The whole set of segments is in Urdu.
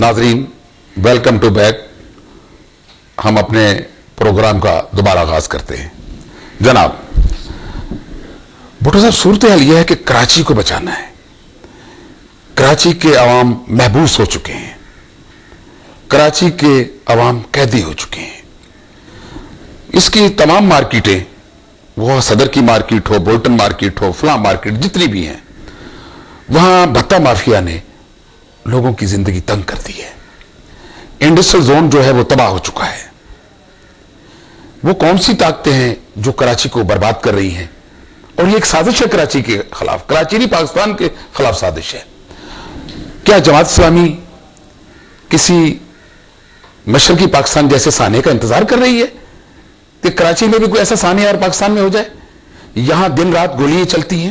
ناظرین ویلکم ٹو بیک. ہم اپنے پروگرام کا دوبارہ آغاز کرتے ہیں. جناب بھٹو صاحب، صورتحال یہ ہے کہ کراچی کو بچانا ہے. کراچی کے عوام محبوس ہو چکے ہیں، کراچی کے عوام قیدی ہو چکے ہیں. اس کی تمام مارکیٹیں، وہ صدر کی مارکیٹ ہو، بولٹن مارکیٹ ہو، فلاں مارکیٹ جتنی بھی ہیں، وہاں بھتہ مافیا نے لوگوں کی زندگی تنگ کر دی ہے. انڈسٹریل زون جو ہے وہ تباہ ہو چکا ہے. وہ کون سی طاقتیں ہیں جو کراچی کو برباد کر رہی ہیں؟ اور یہ ایک سازش ہے کراچی کے خلاف، کراچی نہیں پاکستان کے خلاف سازش ہے. کیا جماعت اسلامی کسی مشرقی پاکستان جیسے سانے کا انتظار کر رہی ہے کہ کراچی میں بھی کوئی ایسا سانے اور پاکستان میں ہو جائے؟ یہاں دن رات گولیاں چلتی ہیں،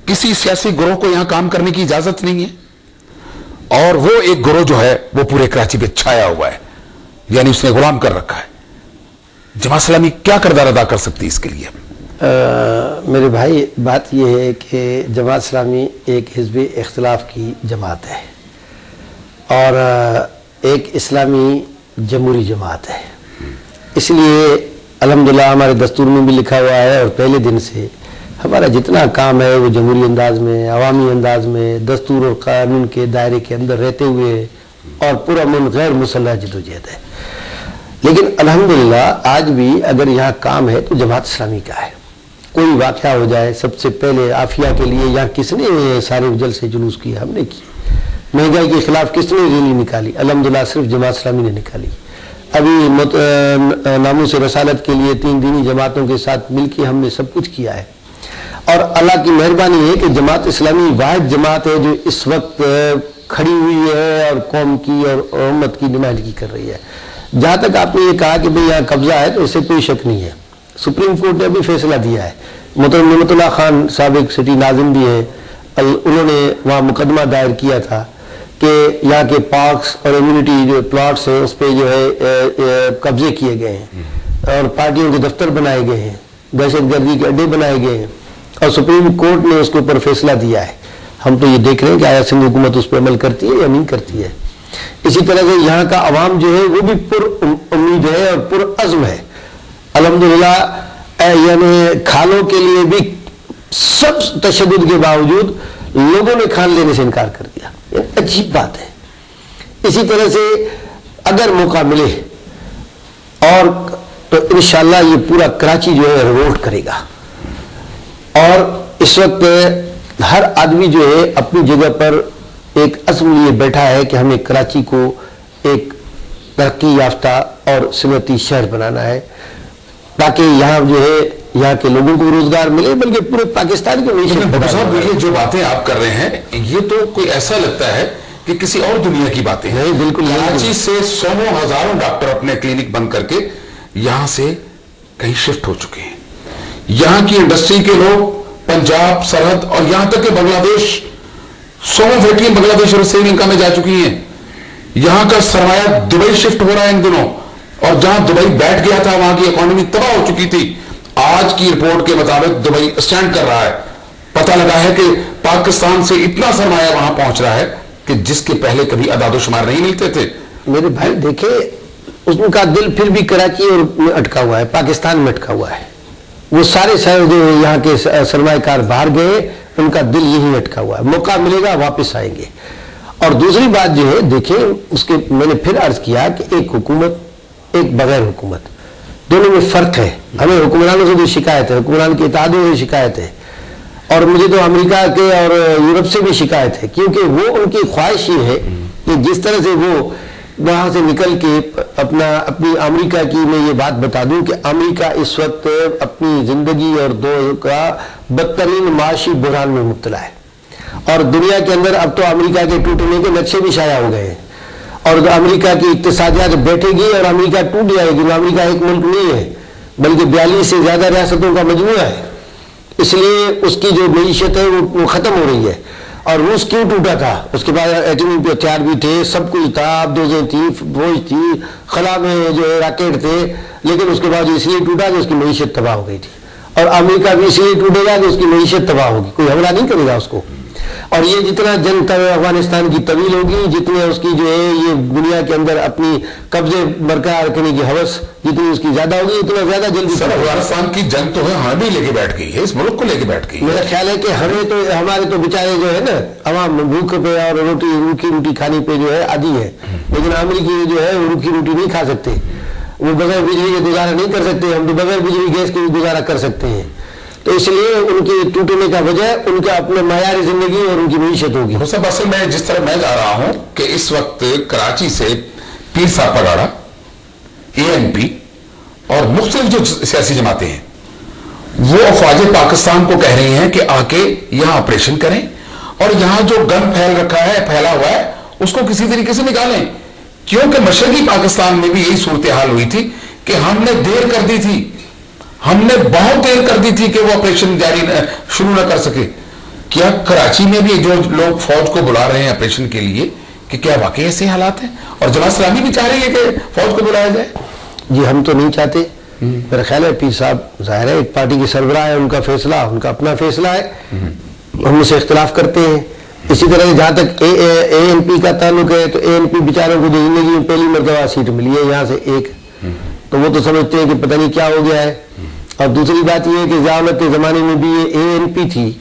کسی سیاسی گروہ کو یہاں کام کرنے کی اجازت نہیں ہے، اور وہ ایک گروہ جو ہے وہ پورے کراچی پہ چھایا ہوا ہے، یعنی اس نے غلام کر رکھا ہے. جماعت اسلامی کیا کردار ادا کر سکتی ہے اس کے لیے؟ میرے بھائی، بات یہ ہے کہ جماعت اسلامی ایک حزب اختلاف کی جماعت ہے اور ایک اسلامی جمہوری جماعت ہے. اس لیے الحمدللہ ہمارے دستور میں بھی لکھا ہوا ہے، اور پہلے دن سے ہمارا جتنا کام ہے وہ جمہوری انداز میں، عوامی انداز میں، دستور اور قانون کے دائرے کے اندر رہتے ہوئے اور پرامن غیر مسلح جدوجہد ہے. لیکن الحمدللہ آج بھی اگر یہاں کام ہے تو جماعت اسلامی کا ہے. کوئی واقعہ ہو جائے، سب سے پہلے عافیہ کے لیے یہاں کس نے سارے جل سے جلوس کیا؟ ہم نے کی. مہنگائی کے خلاف کس نے ریلی نکالی؟ الحمدللہ صرف جماعت اسلامی نے نکالی. ابھی ناموس رسالت کے لیے 3 دینی جماعتوں کے ساتھ مل کے ہم نے سب کچھ کیا ہے. اور اللہ کی مہربانی ہے کہ جماعت اسلامی واحد جماعت ہے جو اس وقت کھڑی ہوئی ہے اور قوم کی اور امت کی نمائندگی کر رہی ہے. جہاں تک آپ نے یہ کہا کہ بھئی یہاں قبضہ ہے، تو اس سے کوئی شک نہیں ہے. سپریم کورٹ نے بھی فیصلہ دیا ہے. محترم نعمت اللہ خان سابق سٹی ناظم بھی ہیں، انہوں نے وہاں مقدمہ دائر کیا تھا کہ یہاں کے پارکس اور امیونٹی جو پلاٹس ہیں اس پہ جو ہے قبضے کیے گئے ہیں اور پارٹیوں کے دفتر بنائے گئے ہیں، دہشت گردی کے اڈے بنائے گئے ہیں، اور سپریم کورٹ نے اس کے اوپر فیصلہ دیا ہے. ہم تو یہ دیکھ رہے ہیں کہ آیا سندھ حکومت اس پہ عمل کرتی ہے یا نہیں کرتی ہے. اسی طرح سے یہاں کا عوام جو ہے وہ بھی پر امید ہے اور پر عزم ہے. الحمدللہ یعنی کھالوں کے لیے بھی سب تشدد کے باوجود لوگوں نے کھان لینے سے انکار کر دیا. یہ عجیب بات ہے. اسی طرح سے اگر موقع ملے اور تو انشاءاللہ یہ پورا کراچی جو ہے ریوولٹ کرے گا. اور اس وقت ہر آدمی جو ہے اپنی جگہ پر ایک عزم لیے بیٹھا ہے کہ ہمیں کراچی کو ایک ترقی یافتہ اور صنعتی شہر بنانا ہے، تاکہ یہاں جو ہے یہاں کے لوگوں کو روزگار ملے، بلکہ پورے پاکستان کو معیشت. یہ جو باتیں آپ کر رہے ہیں یہ تو کوئی ایسا لگتا ہے کہ کسی اور دنیا کی باتیں ہیں. بالکل. کراچی سے 100 ہزاروں ڈاکٹر اپنے کلینک بند کر کے یہاں سے کہیں شفٹ ہو چکے ہیں. یہاں کی انڈسٹری کے لوگ پنجاب سرحد اور یہاں تک کہ بنگلہ دیش، 100 فیکٹریاں بنگلہ دیش اور سری لنکا میں جا چکی ہیں. یہاں کا سرمایہ دبئی شفٹ ہو رہا ہے ان دنوں، اور جہاں دبئی بیٹھ گیا تھا وہاں کی اکانومی تباہ ہو چکی تھی. آج کی رپورٹ کے مطابق دبئی اسٹینڈ کر رہا ہے. پتہ لگا ہے کہ پاکستان سے اتنا سرمایہ وہاں پہنچ رہا ہے کہ جس کے پہلے کبھی اعداد و شمار نہیں ملتے تھے. میرے بھائی دیکھیں، اس کا دل پھر بھی کراچی میں اٹکا ہوا ہے، پاکستان میں اٹکا ہوا ہے. وہ سارے جو یہاں کے سرمایہ کار باہر گئے، ان کا دل یہی اٹکا ہوا ہے. موقع ملے گا واپس آئیں گے. اور دوسری بات جو ہے دیکھیں، اس کے میں نے پھر عرض کیا کہ ایک حکومت ایک بغیر حکومت، دونوں میں فرق ہے. ہمیں حکمرانوں سے بھی شکایت ہے، حکمران کے اتحادیوں سے شکایت ہے، اور مجھے تو امریکہ کے اور یورپ سے بھی شکایت ہے، کیونکہ وہ ان کی خواہش یہ ہے کہ جس طرح سے وہ وہاں سے نکل کے اپنی امریکہ کی میں یہ بات بتا دوں کہ امریکہ اس وقت اپنی زندگی اور دور کا بدترین معاشی بحران میں مبتلا ہے. اور دنیا کے اندر اب تو امریکہ کے ٹوٹنے کے نقشے بھی شائع ہو گئے ہیں، اور امریکہ کی اقتصادیات بیٹھے گی اور امریکہ ٹوٹ جائے گی. امریکہ ایک ملک نہیں ہے بلکہ 42 سے زیادہ ریاستوں کا مجموعہ ہے. اس لیے اس کی جو معیشت ہے وہ ختم ہو رہی ہے. اور روس کیوں ٹوٹا تھا؟ اس کے بعد ایٹمی ہتھیار بھی تھے، سب کچھ تھا، آبدوزیں تھی، فوج تھی، خلا میں جو ہے راکٹ تھے، لیکن اس کے بعد اس لیے ٹوٹا کہ اس کی معیشت تباہ ہو گئی تھی. اور امریکہ بھی اس لیے ٹوٹے گا کہ اس کی معیشت تباہ ہوگی، کوئی حملہ نہیں کرے گا اس کو. اور یہ جتنا جنگ افغانستان کی طویل ہوگی، جتنے اس کی جو ہے یہ دنیا کے اندر اپنی قبضے برقرار رکھنے کی ہوس جتنی اس کی زیادہ ہوگی، اتنا زیادہ جلدی. سر افغانستان کی جنگ تو ہے، ہمیں بھی لے کے بیٹھ گئی ہے، اس ملک کو لے کے بیٹھ گئی. میرا خیال ہے کہ ہمیں تو ہمارے تو بیچارے جو ہے نا عوام بھوک پہ اور روٹی کھانے پہ جو ہے عادی ہے، لیکن امریکی جو ہے وہ روکھی روٹی نہیں کھا سکتے، وہ بغیر بجلی کے گزارا نہیں کر سکتے. ہم تو بغیر بجلی گیس کے بھی گزارا کر سکتے ہیں. تو اس لیے ان کے ٹوٹنے کا وجہ ان کا اپنا معیار زندگی اور ان کی معیشت ہوگی. سب اصل میں جس طرح میں جا رہا ہوں کہ اس وقت کراچی سے پیر صاحب پگاڑا، ANP اور مختلف جو سیاسی جماعتیں ہیں وہ افواج پاکستان کو کہہ رہی ہیں کہ آ کے یہاں آپریشن کریں اور یہاں جو گن پھیلا ہوا ہے اس کو کسی طریقے سے نکالیں. کیونکہ مشرقی پاکستان میں بھی یہی صورتحال ہوئی تھی کہ ہم نے دیر کر دی تھی، ہم نے بہت دیر کر دی تھی کہ وہ آپریشن شروع نہ کر سکے. کیا کراچی میں بھی جو لوگ فوج کو بلا رہے ہیں آپریشن کے لیے کہ کیا واقعی ایسے حالات ہیں؟ اور جماعت اسلامی بھی چاہ رہی ہے کہ فوج کو بلایا جائے. جی ہم تو نہیں چاہتے. میرا خیال ہے پیر صاحب ظاہر ہے ایک پارٹی کے سربراہ ہے، ان کا فیصلہ ان کا اپنا فیصلہ ہے، ہم اسے اختلاف کرتے ہیں. اسی طرح جہاں تک ANP کا تعلق ہے تو ANP بیچاروں کو زندگی میں پہلی مرتبہ سیٹ ملی ہے یہاں سے ایک، تو وہ تو سمجھتے ہیں کہ پتہ نہیں کیا ہو گیا ہے. اور دوسری بات یہ ہے کہ ضیاءالحق کے زمانے میں بھی یہ ANP تھی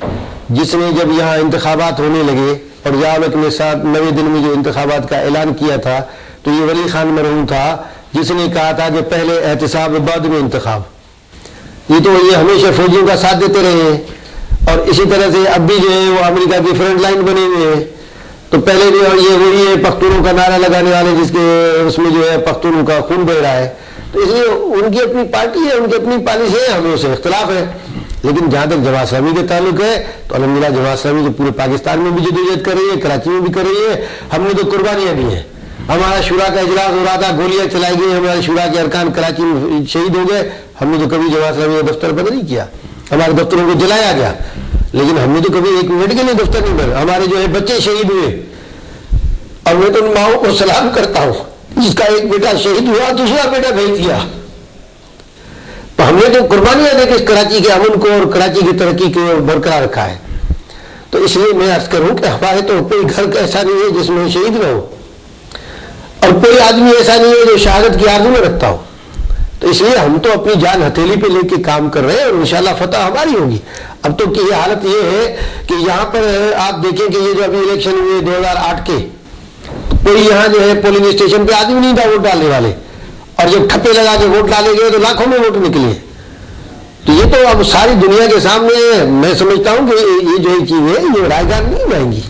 جس نے جب یہاں انتخابات ہونے لگے اور ضیاءالحق نے 90 دن میں جو انتخابات کا اعلان کیا تھا تو یہ ولی خان مرحوم تھا جس نے کہا تھا کہ پہلے احتساب بعد میں انتخاب. یہ ہمیشہ فوجیوں کا ساتھ دیتے رہے ہیں اور اسی طرح سے اب بھی جو ہے وہ امریکہ کی فرنٹ لائن بنے ہوئے ہیں. تو پہلے بھی اور یہ وہی ہے پختونوں کا نعرہ لگانے والے جس کے اس میں جو ہے پختونوں کا خون بہ رہا ہے. تو اس لیے ان کی اپنی پارٹی ہے، ان کی اپنی پالیسی ہے، ہمیں اسے اختلاف ہے. لیکن جہاں تک جماعت اسلامی کے تعلق ہے تو الحمدللہ جماعت اسلامی تو پورے پاکستان میں بھی جدوجہد کر رہی ہے، کراچی میں بھی کر رہی ہے. ہم نے تو قربانیاں دی ہیں. ہمارا شورا کا اجلاس ہو رہا تھا، گولیاں چلائی گئی، ہمارے شورا کے ارکان کراچی میں شہید ہو گئے. ہم نے تو کبھی جماعت اسلامی کا دفتر بند نہیں کیا، ہمارے دفتروں کو جلایا گیا، لیکن ہم نے تو کبھی ایک منٹ کے لیے دفتر نہیں بنا. ہمارے جو ہے بچے شہید ہوئے اور میں تو ان ماؤں کو سلام کرتا ہوں جس کا ایک بیٹا شہید ہوا دوسرا بیٹا بھیج دیا. تو ہم نے تو قربانیاں دے کے کراچی کے امن کو اور کراچی کی ترقی کو برقرار رکھا ہے. تو اس لیے میں عرض کروں کہ ہمارے تو کوئی گھر کا ایسا نہیں ہے جس میں شہید نہ ہو اور کوئی آدمی ایسا نہیں ہے جو شہادت کی آرزو میں رکھتا ہو. تو اس لیے ہم تو اپنی جان ہتھیلی پہ لے کے کام کر رہے ہیں اور انشاءاللہ فتح ہماری ہوگی. اب تو کی حالت یہ ہے کہ یہاں پر آپ دیکھیں کہ یہ جو ابھی الیکشن ہوئے 2008 کے، کوئی یہاں جو ہے پولنگ اسٹیشن پہ آدمی نہیں تھا ووٹ ڈالنے والے، اور جب ٹھپے لگا کے ووٹ ڈالے گئے تو لاکھوں میں ووٹ نکلے. تو یہ تو اب ساری دنیا کے سامنے ہے. میں سمجھتا ہوں کہ یہ جو چیز ہے یہ رائے گان نہیں بنائیں گی.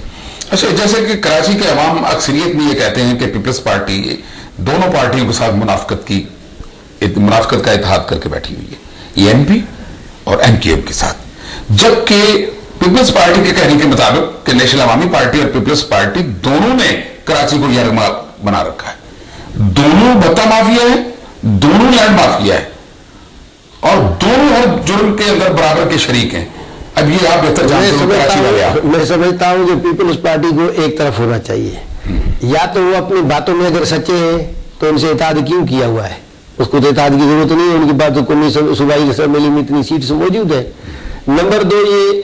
اچھا، جیسے کہ کراچی کے عوام اکثریت میں یہ کہتے ہیں کہ پیپلز پارٹی دونوں پارٹیوں کے ساتھ منافقت کا اتحاد کر کے بیٹھی ہوئی ہے، ANP اور MKM کے ساتھ، جبکہ پیپلز پارٹی کے کہنے کے مطابق کہ نیشنل عوامی پارٹی اور پیپلز پارٹی دونوں نے کراچی کو یرغمال بنا رکھا ہے. دونوں بھتہ مافیا ہے، دونوں لینڈ مافیا ہے اور دونوں ہر جرم کے اندر برابر کے شریک ہیں. اب یہ آپ بہتر جانتے ہیں کراچی والے. میں سمجھتا ہوں کہ پیپلز پارٹی کو ایک طرف ہونا چاہیے. یا تو وہ اپنی باتوں میں اگر سچے ہیں تو ان سے اتحاد کیوں کیا ہوا ہے؟ اس کو تو اتحاد کی ضرورت نہیں ہے، ان کی بات تو قومی صوبائی اسمبلی میں اتنی سیٹس موجود ہے. نمبر 2 یہ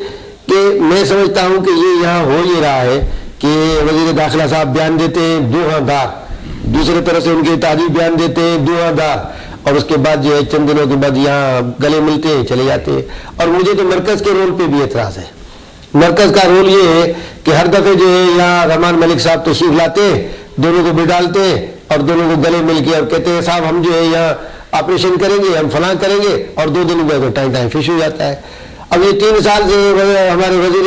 کہ میں سمجھتا ہوں کہ یہ یہاں ہو یہ رہا ہے کہ وزیر داخلہ صاحب بیان دیتے ہیں دو دار، دوسرے طرف سے ان کے اتحادی بیان دیتے ہیں دو دار، اور اس کے بعد جو ہے چند دنوں کے بعد یہاں گلے ملتے ہیں چلے جاتے ہیں. اور مجھے تو مرکز کے رول پہ بھی اعتراض ہے. مرکز کا رول یہ ہے کہ ہر دفعہ جو ہے یہاں رحمان ملک صاحب تشریف لاتے ہیں، دونوں کو بٹھالتے ہیں اور دونوں کو گلے مل کے اور کہتے ہیں صاحب ہم جو ہے یہاں آپریشن کریں گے، ہم فلاں کریں گے، اور 2 دن میں تو ٹائم فش ہو جاتا ہے. اب یہ 3 سال سے ہمارے وزیر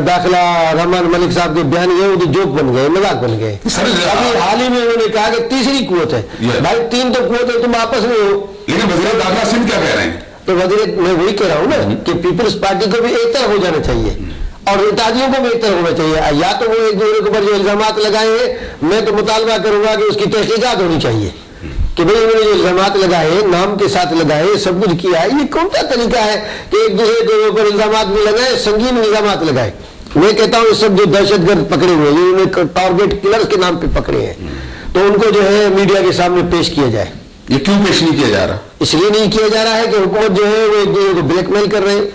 داخلہ رحمان ملک صاحب کے بیان یہ وہ تو جوک بن گئے، مذاق بن گئے. ابھی حال ہی میں انہوں نے کہا کہ تیسری قوت ہے. بھائی 3 تو قوت ہے، تم آپس میں ہو. لیکن وزیر داخلہ سندھ کیا کہہ رہے ہیں؟ تو میں وہی کہہ رہا ہوں نا کہ پیپلز پارٹی کو بھی ایک طرف ہو جانا چاہیے اور اتحادیوں کو بھی ایک طرف ہونا چاہیے. یا تو وہ ایک دوسرے کے اوپر جو الزامات لگائے ہیں، میں تو مطالبہ کروں گا کہ اس کی تحقیقات ہونی چاہیے کہ بھئی انہوں نے جو الزامات لگائے، نام کے ساتھ لگائے، سب کچھ کیا ہے، یہ کون سا طریقہ ہے کہ ایک دوسرے کے اوپر الزامات بھی لگائے، سنگین الزامات لگائے. میں کہتا ہوں اس سب جو دہشت گرد پکڑے ہوئے ہیں، انہوں نے ٹارگیٹ کلرز کے نام پہ پکڑے ہیں، تو ان کو جو ہے میڈیا کے سامنے پیش کیا جائے. یہ کیوں پیش نہیں کیا جا رہا؟ اس لیے نہیں کیا جا رہا ہے کہ حکومت جو ہے وہ ایک دوسرے کو بلیک میل کر رہے ہیں.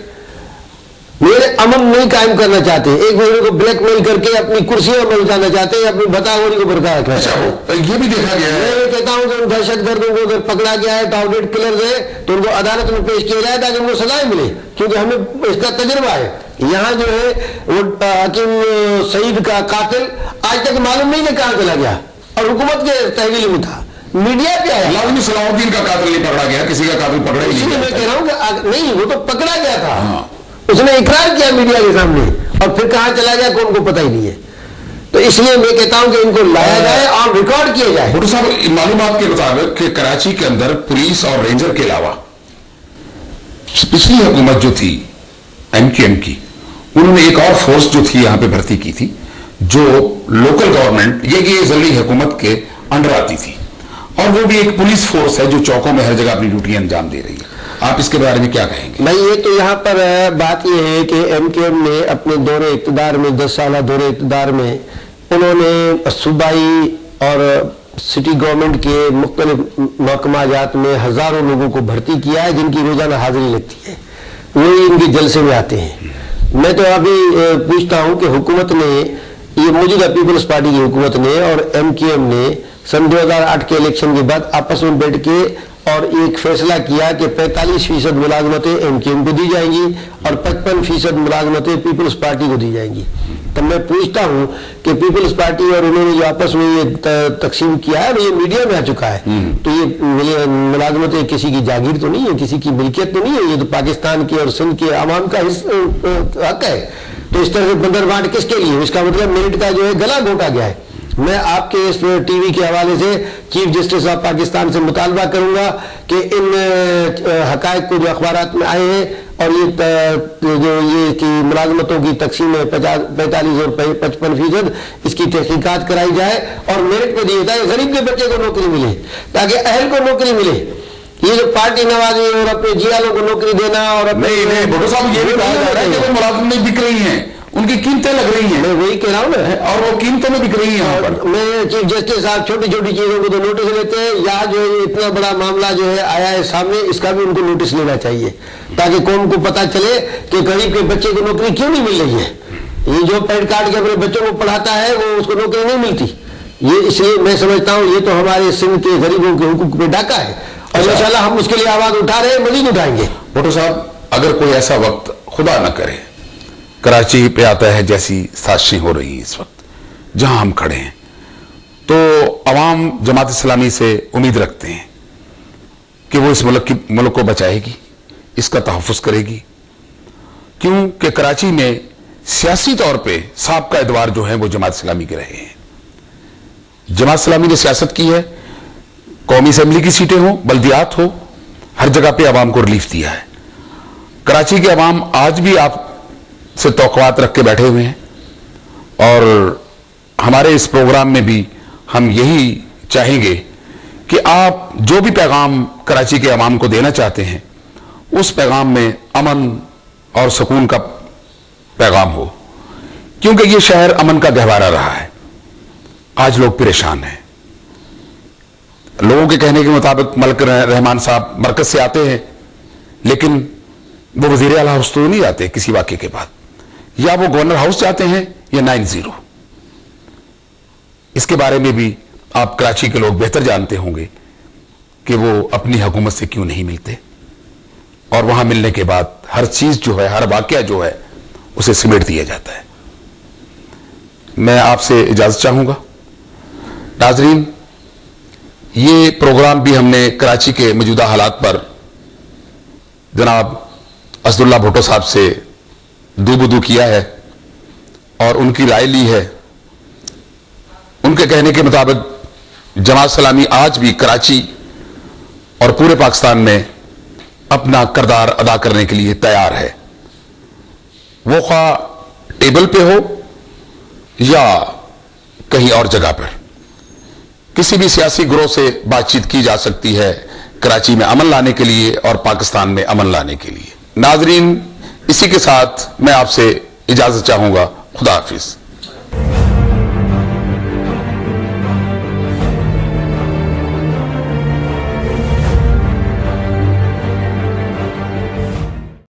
میرے امن نہیں قائم کرنا چاہتے، ایک دوسرے کو بلیک میل کر کے اپنی کرسیوں میں اٹھانا چاہتے ہیں، اپنی بتاغوری کو برقرار رکھنا چاہتے ہیں۔ یہ بھی دیکھا گیا ہے، میں کہتا ہوں کہ ان دہشت گردوں کو اگر پکڑا گیا ہے، ٹارگیٹ کلرز ہے، تو ان کو عدالت میں پیش کیا جائے تاکہ ان کو سزائیں ملے، کیونکہ ہمیں اس کا تجربہ ہے۔ یہاں جو ہے وہ حکیم سعید کا قاتل آج تک معلوم نہیں کہ کہاں چلا گیا، اور حکومت کے تحویل میں تھا، میڈیا پہ آیا۔ لازمی صلاح الدین کا قاتل نہیں پکڑا گیا، کسی کا قاتل پکڑا ہی اسی لیے نہیں میں گیا۔ کہہ رہا ہوں کہ نہیں، وہ تو پکڑا گیا تھا، اس نے اقرار کیا میڈیا کے سامنے، اور پھر کہاں چلا گیا کو ان کو پتہ ہی نہیں ہے۔ تو اس لیے میں کہتا ہوں کہ ان کو لایا جائے اور ریکارڈ کیا جائے۔ بھٹو صاحب، معلومات کے مطابق کہ کراچی کے اندر پولیس اور رینجر کے علاوہ پچھلی حکومت جو تھی MQM کی، انہوں نے ایک اور فورس جو تھی یہاں پہ بھرتی کی تھی، جو لوکل گورنمنٹ یہ ضلعی حکومت کے انڈر آتی تھی، اور وہ بھی ایک پولیس فورس ہے جو چوکوں میں ہر جگہ اپنی ڈیوٹی انجام دے رہی ہے۔ آپ اس کے بارے میں کیا کہیں گے؟ نہیں، یہ تو یہاں پر بات یہ ہے کہ MQM نے اپنے دور اقتدار میں، 10 سالہ دور اقتدار میں، انہوں نے صوبائی اور سٹی گورنمنٹ کے مختلف محکمہ جات میں ہزاروں لوگوں کو بھرتی کیا ہے، جن کی روزانہ حاضری لگتی ہے، وہی ان کے جلسے میں آتے ہیں۔ میں تو ابھی پوچھتا ہوں کہ حکومت نے، یہ موجودہ پیپلز پارٹی کی حکومت نے اور MQM نے سن 2008 کے الیکشن کے بعد آپس میں بیٹھ کے اور ایک فیصلہ کیا کہ 45% ملازمتیں MQM کو دی جائیں گی اور 55% ملازمتیں پیپلز پارٹی کو دی جائیں گی۔ تب میں پوچھتا ہوں کہ پیپلز پارٹی اور انہوں نے جو آپس میں یہ تقسیم کیا ہے، یہ میڈیا میں آ چکا ہے، تو یہ ملازمتیں کسی کی جاگیر تو نہیں ہے، کسی کی ملکیت تو نہیں ہے، یہ تو پاکستان کے اور سندھ کے عوام کا حق ہے۔ تو اس طرح سے بندر بانٹ کس کے لیے؟ اس کا مطلب میرٹ کا جو ہے گلا گھونٹا گیا ہے۔ میں آپ کے اس ٹی وی کے حوالے سے چیف جسٹس آف پاکستان سے مطالبہ کروں گا کہ ان حقائق کو جو اخبارات میں آئے ہیں اور یہ کہ ملازمتوں کی تقسیم ہے 45 اور 55%، اس کی تحقیقات کرائی جائے اور میرٹ پہ دیے جائے، غریب کے بچے کو نوکری ملے تاکہ اہل کو نوکری ملے۔ یہ جو پارٹی نوازی اور اپنے جیالوں کو نوکری دینا اور نہیں بھٹو صاحب، یہ بھی کہا جا رہا ہے کہ وہ ملازمتیں بک رہی ہیں، ان کی قیمتیں لگ رہی ہیں۔ میں وہی کہہ رہا ہوں نا، اور وہ قیمتوں میں بک رہی ہیں یہاں پر۔ میں چیف جسٹس صاحب چھوٹی چھوٹی چیزوں کو تو نوٹس لیتے ہیں، یا جو ہے اتنا بڑا معاملہ جو ہے آیا ہے سامنے، اس کا بھی ان کو نوٹس لینا چاہیے تاکہ قوم کو پتہ چلے کہ غریب کے بچے کو نوکری کیوں نہیں مل رہی ہے۔ یہ جو پیڈ کارڈ کے اپنے بچوں کو پڑھاتا ہے وہ اس کو نوکری نہیں ملتی۔ یہ اس لیے میں سمجھتا ہوں یہ تو ہمارے سندھ کے غریبوں کے حقوق پہ ڈاکہ ہے، اور انشاءاللہ ہم اس کے لیے آواز اٹھا رہے ہیں، مزید اٹھائیں گے۔ بھٹو صاحب، اگر کوئی ایسا وقت خدا نہ کرے کراچی پہ آتا ہے جیسی سازشیں ہو رہی ہیں اس وقت جہاں ہم کھڑے ہیں، تو عوام جماعت اسلامی سے امید رکھتے ہیں کہ وہ اس ملک کو بچائے گی، اس کا تحفظ کرے گی، کیونکہ کراچی میں سیاسی طور پہ سابقہ ادوار جو ہیں وہ جماعت اسلامی کے رہے ہیں۔ جماعت اسلامی نے سیاست کی ہے، قومی اسمبلی کی سیٹیں ہوں، بلدیات ہو، ہر جگہ پہ عوام کو ریلیف دیا ہے۔ کراچی کے عوام آج بھی آپ سے توقعات رکھ کے بیٹھے ہوئے ہیں، اور ہمارے اس پروگرام میں بھی ہم یہی چاہیں گے کہ آپ جو بھی پیغام کراچی کے عوام کو دینا چاہتے ہیں اس پیغام میں امن اور سکون کا پیغام ہو، کیونکہ یہ شہر امن کا گہوارہ رہا ہے۔ آج لوگ پریشان ہیں، لوگوں کے کہنے کے مطابق ملک رحمان صاحب مرکز سے آتے ہیں، لیکن وہ وزیر اعلیٰ ہاؤس تو نہیں آتے کسی واقعے کے بعد، یا وہ گورنر ہاؤس جاتے ہیں یا 9-0۔ اس کے بارے میں بھی آپ کراچی کے لوگ بہتر جانتے ہوں گے کہ وہ اپنی حکومت سے کیوں نہیں ملتے، اور وہاں ملنے کے بعد ہر چیز جو ہے، ہر واقعہ جو ہے اسے سمیٹ دیا جاتا ہے۔ میں آپ سے اجازت چاہوں گا۔ ناظرین، یہ پروگرام بھی ہم نے کراچی کے موجودہ حالات پر جناب اسداللہ بھٹو صاحب سے دو بدو کیا ہے اور ان کی رائے لی ہے۔ ان کے کہنے کے مطابق جماعت اسلامی آج بھی کراچی اور پورے پاکستان میں اپنا کردار ادا کرنے کے لیے تیار ہے، وہ خواہ ٹیبل پہ ہو یا کہیں اور جگہ پر۔ کسی بھی سیاسی گروہ سے بات چیت کی جا سکتی ہے کراچی میں امن لانے کے لیے اور پاکستان میں امن لانے کے لیے۔ ناظرین، اسی کے ساتھ میں آپ سے اجازت چاہوں گا۔ خدا حافظ۔